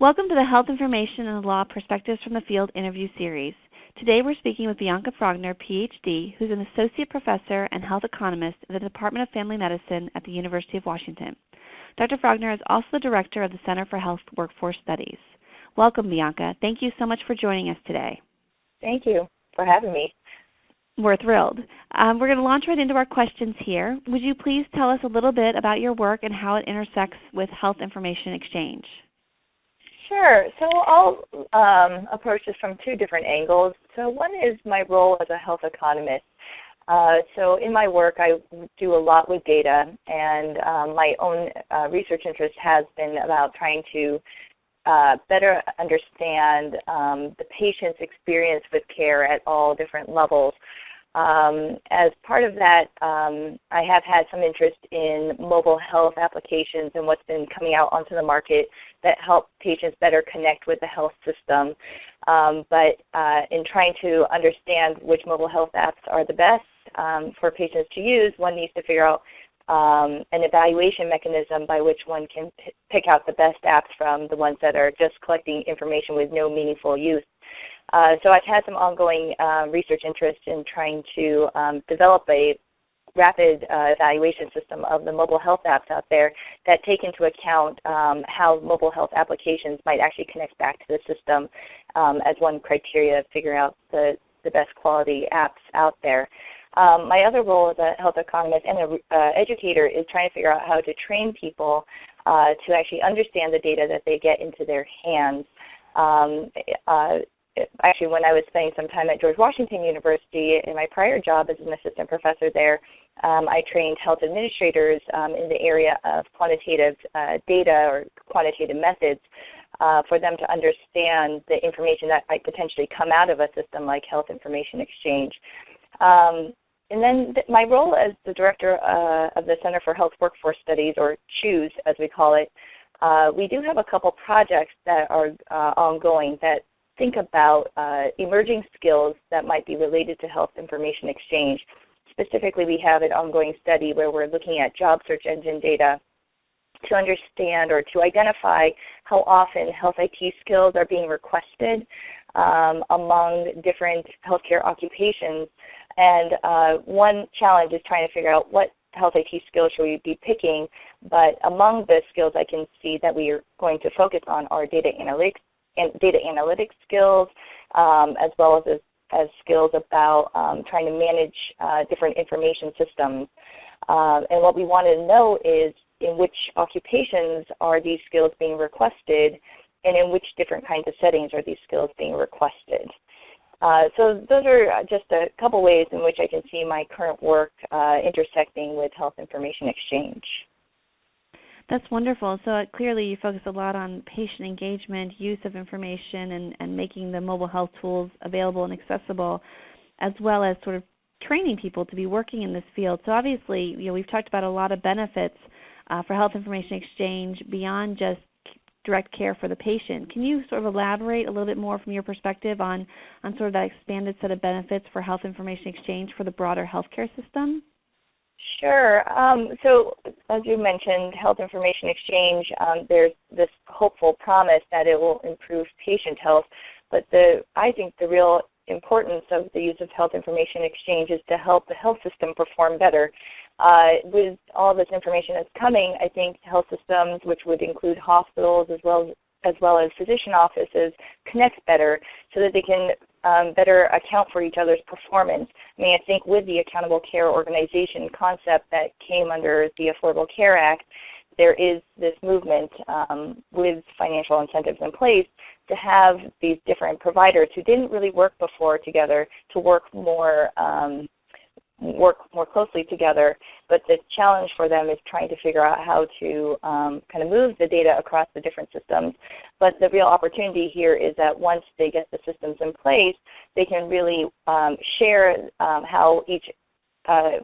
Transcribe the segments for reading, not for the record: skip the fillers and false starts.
Welcome to the Health Information and Law Perspectives from the Field interview series. Today we're speaking with Bianca Frogner, PhD, who's an associate professor and health economist at the Department of Family Medicine at the University of Washington. Dr. Frogner is also the director of the Center for Health Workforce Studies. Welcome, Bianca. Thank you so much for joining us today. Thank you for having me. We're thrilled. We're going to launch right into our questions here. Would you please tell us a little bit about your work and how it intersects with health information exchange? Sure. So I'll approach this from two different angles. So one is my role as a health economist. So in my work, I do a lot with data, and my own research interest has been about trying to better understand the patient's experience with care at all different levels. As part of that, I have had some interest in mobile health applications and what's been coming out onto the market that help patients better connect with the health system. But in trying to understand which mobile health apps are the best for patients to use, one needs to figure out an evaluation mechanism by which one can pick out the best apps from the ones that are just collecting information with no meaningful use. So I've had some ongoing research interest in trying to develop a rapid evaluation system of the mobile health apps out there that take into account how mobile health applications might actually connect back to the system as one criteria to figure out the best quality apps out there. My other role as a health economist and an educator is trying to figure out how to train people to actually understand the data that they get into their hands. Actually, when I was spending some time at George Washington University in my prior job as an assistant professor there, I trained health administrators in the area of quantitative data or quantitative methods for them to understand the information that might potentially come out of a system like health information exchange. And then my role as the director of the Center for Health Workforce Studies, or CHOOSE as we call it, we do have a couple projects that are ongoing that think about emerging skills that might be related to health information exchange. Specifically, we have an ongoing study where we're looking at job search engine data to understand or to identify how often health IT skills are being requested among different healthcare occupations. And one challenge is trying to figure out what health IT skills should we be picking, but among the skills I can see that we are going to focus on are data analytics skills, as well as skills about trying to manage different information systems. And what we want to know is in which occupations are these skills being requested, and in which different kinds of settings are these skills being requested. So those are just a couple ways in which I can see my current work intersecting with health information exchange. That's wonderful. So clearly you focus a lot on patient engagement, use of information, and making the mobile health tools available and accessible, as well as sort of training people to be working in this field. So obviously, we've talked about a lot of benefits for health information exchange beyond just direct care for the patient. Can you sort of elaborate a little bit more from your perspective on sort of that expanded set of benefits for health information exchange for the broader healthcare system? Sure. So as you mentioned, health information exchange, there's this hopeful promise that it will improve patient health, but I think the real importance of the use of health information exchange is to help the health system perform better. With all this information that's coming, I think health systems, which would include hospitals as well as physician offices, connect better so that they can better account for each other's performance. I mean, I think with the Accountable Care Organization concept that came under the Affordable Care Act, there is this movement with financial incentives in place to have these different providers who didn't really work before together to work more closely together, but the challenge for them is trying to figure out how to kind of move the data across the different systems. But the real opportunity here is that once they get the systems in place, they can really share how each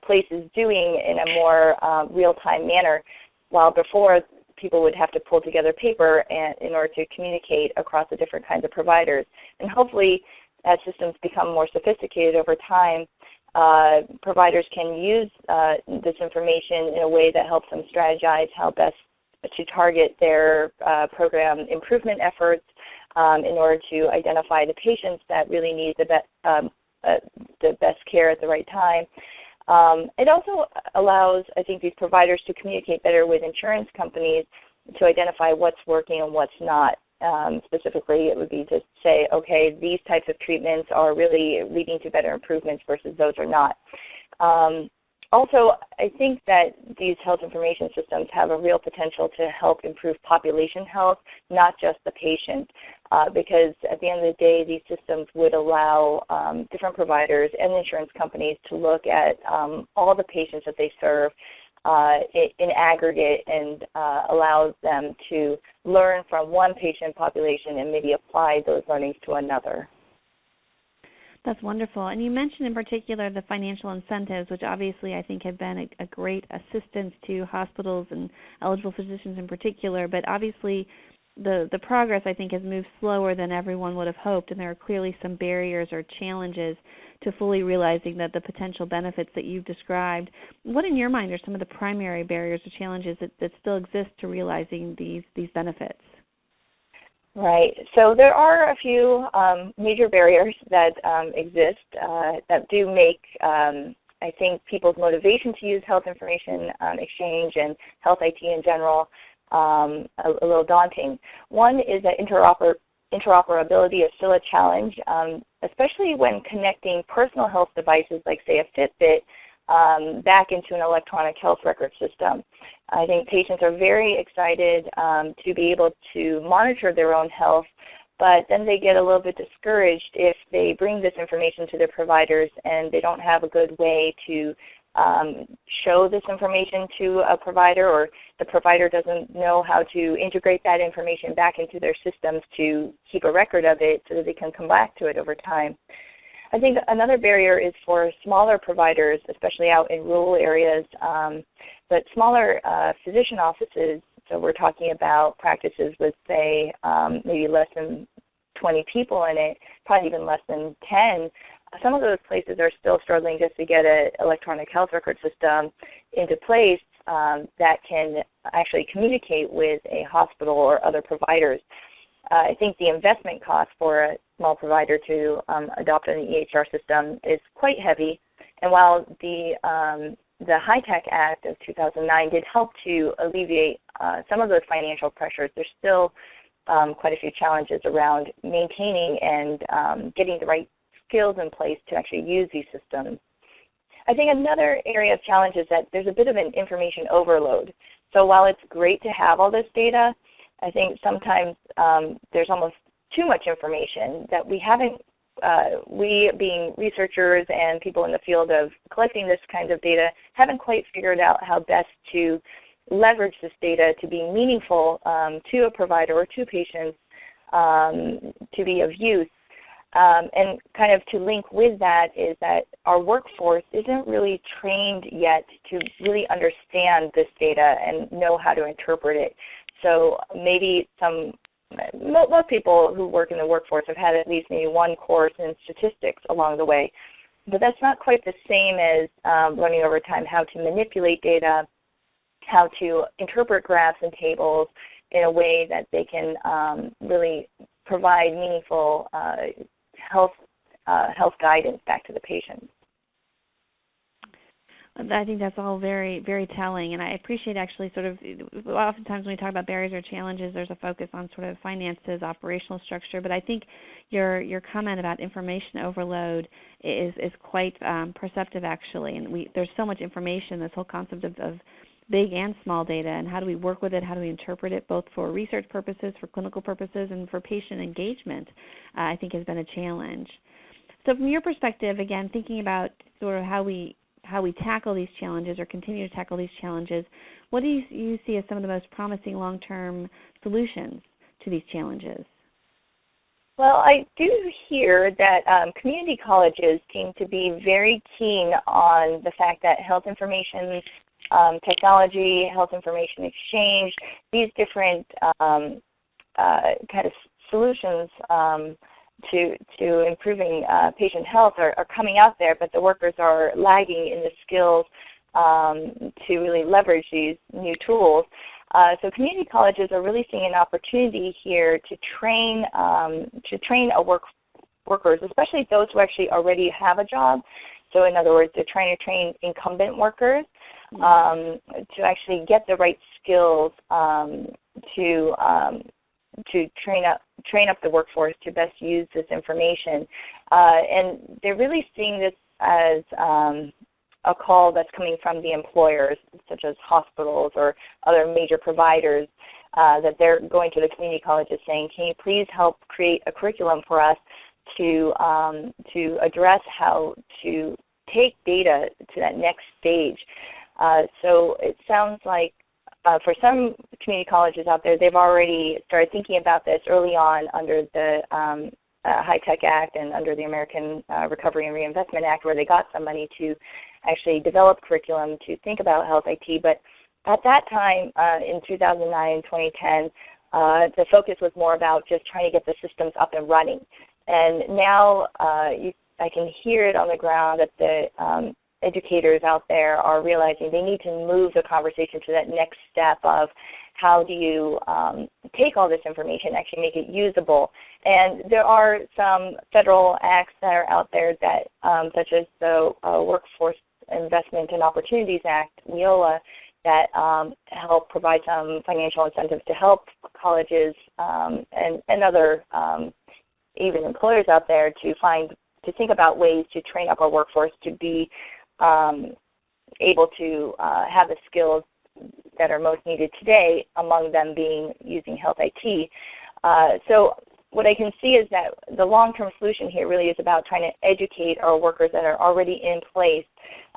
place is doing in a more real-time manner, while before people would have to pull together paper in order to communicate across the different kinds of providers. And hopefully, as systems become more sophisticated over time, providers can use this information in a way that helps them strategize how best to target their program improvement efforts in order to identify the patients that really need the best care at the right time. It also allows, I think, these providers to communicate better with insurance companies to identify what's working and what's not. Specifically, it would be to say, okay, these types of treatments are really leading to better improvements versus those are not. Also, I think that these health information systems have a real potential to help improve population health, not just the patient, because at the end of the day, these systems would allow different providers and insurance companies to look at all the patients that they serve in aggregate and allows them to learn from one patient population and maybe apply those learnings to another. That's wonderful. And you mentioned in particular the financial incentives, which obviously I think have been a great assistance to hospitals and eligible physicians in particular, but obviously the progress I think has moved slower than everyone would have hoped, and there are clearly some barriers or challenges to fully realizing that the potential benefits that you've described. What in your mind are some of the primary barriers or challenges that still exist to realizing these benefits? Right. So there are a few major barriers that exist that do make, I think, people's motivation to use health information exchange and health IT in general a little daunting. One is that interoperability is still a challenge, especially when connecting personal health devices like, say, a Fitbit back into an electronic health record system. I think patients are very excited to be able to monitor their own health, but then they get a little bit discouraged if they bring this information to their providers and they don't have a good way to show this information to a provider, or the provider doesn't know how to integrate that information back into their systems to keep a record of it so that they can come back to it over time. I think another barrier is for smaller providers, especially out in rural areas, but smaller physician offices, so we're talking about practices with, say, maybe less than 20 people in it, probably even less than 10. Some of those places are still struggling just to get an electronic health record system into place that can actually communicate with a hospital or other providers. I think the investment cost for a small provider to adopt an EHR system is quite heavy, and while the HITECH Act of 2009 did help to alleviate some of those financial pressures, there's still quite a few challenges around maintaining and getting the right skills in place to actually use these systems. I think another area of challenge is that there's a bit of an information overload. So while it's great to have all this data, I think sometimes there's almost too much information that we haven't, we being researchers and people in the field of collecting this kind of data, haven't quite figured out how best to leverage this data to be meaningful to a provider or to patients to be of use. And kind of to link with that is that our workforce isn't really trained yet to really understand this data and know how to interpret it. So maybe most people who work in the workforce have had at least maybe one course in statistics along the way, but that's not quite the same as learning over time how to manipulate data, how to interpret graphs and tables in a way that they can really provide meaningful health guidance back to the patient. I think that's all very, very telling, and I appreciate actually sort of oftentimes when we talk about barriers or challenges, there's a focus on sort of finances, operational structure, but I think your comment about information overload is quite perceptive actually, and there's so much information, this whole concept of big and small data, and how do we work with it, how do we interpret it, both for research purposes, for clinical purposes, and for patient engagement, I think has been a challenge. So from your perspective, again, thinking about sort of how we tackle these challenges or continue to tackle these challenges, what do you see as some of the most promising long-term solutions to these challenges? Well, I do hear that community colleges seem to be very keen on the fact that health information technology, health information exchange, these different kind of solutions to improving patient health are coming out there, but the workers are lagging in the skills to really leverage these new tools. So community colleges are really seeing an opportunity here to train workers, especially those who actually already have a job. So in other words, they're trying to train incumbent workers to actually get the right skills to train up the workforce to best use this information. And they're really seeing this as a call that's coming from the employers, such as hospitals or other major providers, that they're going to the community colleges saying, can you please help create a curriculum for us to address how to take data to that next stage. So it sounds like for some community colleges out there, they've already started thinking about this early on under the High-Tech Act and under the American Recovery and Reinvestment Act, where they got some money to actually develop curriculum to think about health IT. But at that time, in 2009 and 2010, the focus was more about just trying to get the systems up and running. And now I can hear it on the ground that the educators out there are realizing they need to move the conversation to that next step of how do you take all this information, actually make it usable. And there are some federal acts that are out there that, such as the Workforce Investment and Opportunities Act, WIOLA, that help provide some financial incentives to help colleges and other even employers out there to think about ways to train up our workforce to be able to have the skills that are most needed today, among them being using health IT. So what I can see is that the long-term solution here really is about trying to educate our workers that are already in place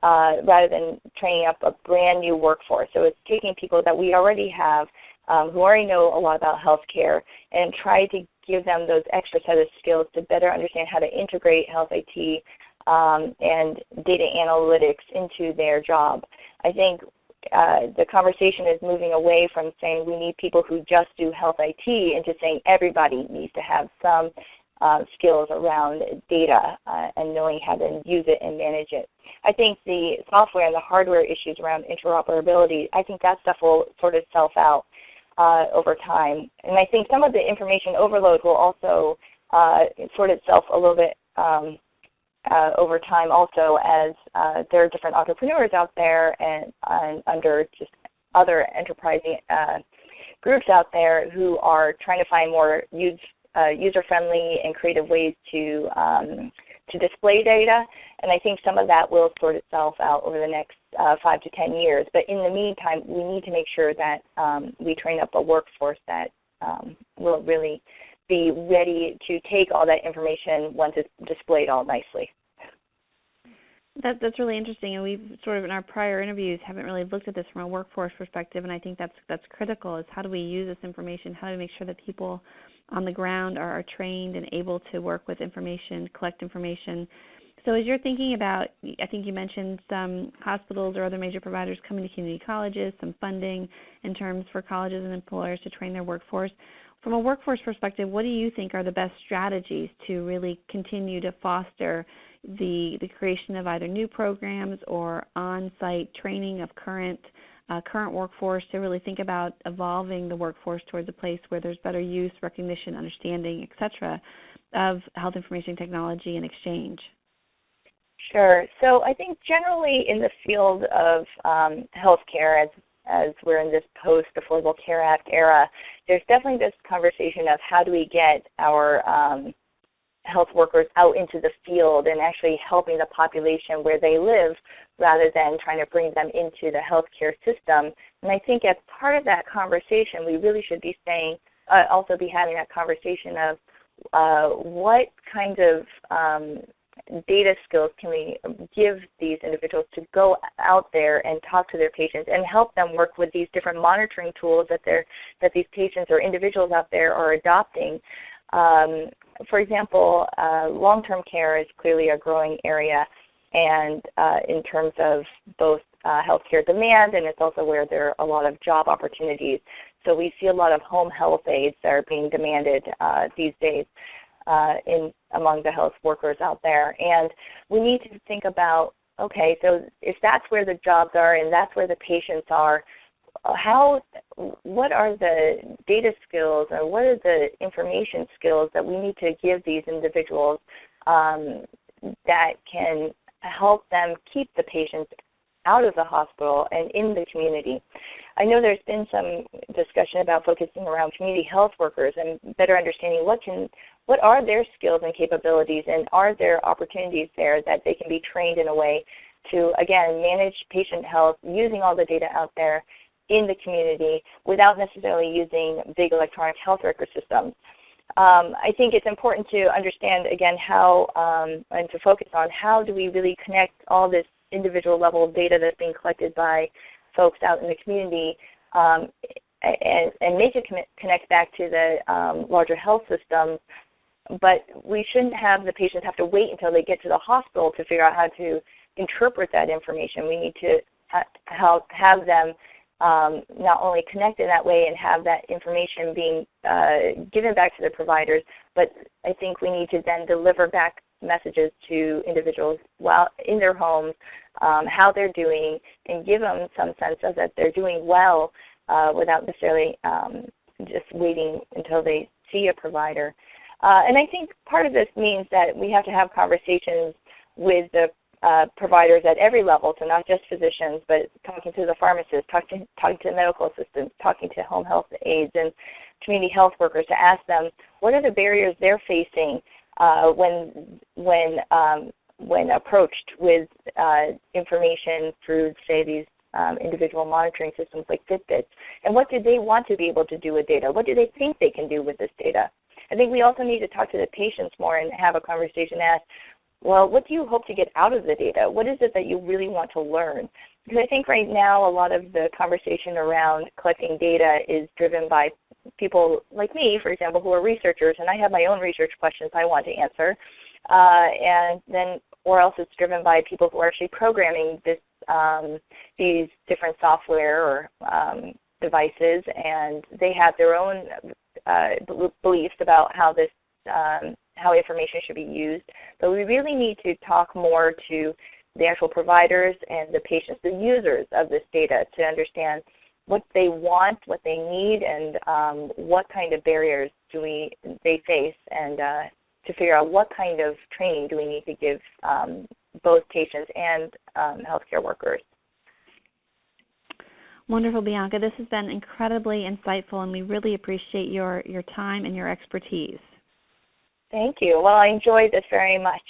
rather than training up a brand new workforce. So it's taking people that we already have who already know a lot about healthcare and try to give them those extra set of skills to better understand how to integrate health IT and data analytics into their job. I think the conversation is moving away from saying we need people who just do health IT into saying everybody needs to have some skills around data and knowing how to use it and manage it. I think the software and the hardware issues around interoperability, I think that stuff will sort itself out over time. And I think some of the information overload will also sort itself a little bit over time also, as there are different entrepreneurs out there and under just other enterprising groups out there who are trying to find more user-friendly and creative ways to display data. And I think some of that will sort itself out over the next 5 to 10 years. But in the meantime, we need to make sure that we train up a workforce that will really be ready to take all that information once it's displayed all nicely. That's really interesting, and we've sort of in our prior interviews haven't really looked at this from a workforce perspective, and I think that's critical, is how do we use this information, how do we make sure that people on the ground are trained and able to work with information, collect information. So as you're thinking about, I think you mentioned some hospitals or other major providers coming to community colleges, some funding in terms for colleges and employers to train their workforce. From a workforce perspective, what do you think are the best strategies to really continue to foster the creation of either new programs or on-site training of current workforce to really think about evolving the workforce towards a place where there's better use, recognition, understanding, et cetera, of health information technology and exchange? Sure. So I think generally in the field of healthcare, as we're in this post-Affordable Care Act era, there's definitely this conversation of how do we get our health workers out into the field and actually helping the population where they live rather than trying to bring them into the healthcare system. And I think as part of that conversation, we really should be saying, also be having that conversation of what kind of data skills can we give these individuals to go out there and talk to their patients and help them work with these different monitoring tools that these patients or individuals out there are adopting. For example, long-term care is clearly a growing area, and in terms of both healthcare demand, and it's also where there are a lot of job opportunities. So we see a lot of home health aides that are being demanded these days among the health workers out there. And we need to think about, okay, so if that's where the jobs are and that's where the patients are, what are the data skills or what are the information skills that we need to give these individuals that can help them keep the patients out of the hospital and in the community. I know there's been some discussion about focusing around community health workers and better understanding what are their skills and capabilities, and are there opportunities there that they can be trained in a way to, again, manage patient health using all the data out there in the community without necessarily using big electronic health record systems. I think it's important to understand, again, how and to focus on how do we really connect all this individual level of data that's being collected by folks out in the community and make it connect back to the larger health systems. But we shouldn't have the patients have to wait until they get to the hospital to figure out how to interpret that information. We need to have them not only connect in that way and have that information being given back to the providers, but I think we need to then deliver back messages to individuals while in their homes, how they're doing, and give them some sense of that they're doing well without necessarily just waiting until they see a provider. And I think part of this means that we have to have conversations with the providers at every level, so not just physicians, but talking to the pharmacists, talking to medical assistants, talking to home health aides and community health workers to ask them what are the barriers they're facing when approached with information through, say, these individual monitoring systems like Fitbits, and what do they want to be able to do with data? What do they think they can do with this data? I think we also need to talk to the patients more and have a conversation and ask, well, what do you hope to get out of the data? What is it that you really want to learn? Because I think right now a lot of the conversation around collecting data is driven by people like me, for example, who are researchers, and I have my own research questions I want to answer, or else it's driven by people who are actually programming these different software or devices, and they have their own beliefs about how information should be used. But we really need to talk more to the actual providers and the patients, the users of this data, to understand what they want, what they need, and what kind of barriers they face, and to figure out what kind of training do we need to give both patients and healthcare workers. Wonderful, Bianca. This has been incredibly insightful, and we really appreciate your time and your expertise. Thank you. Well, I enjoyed this very much.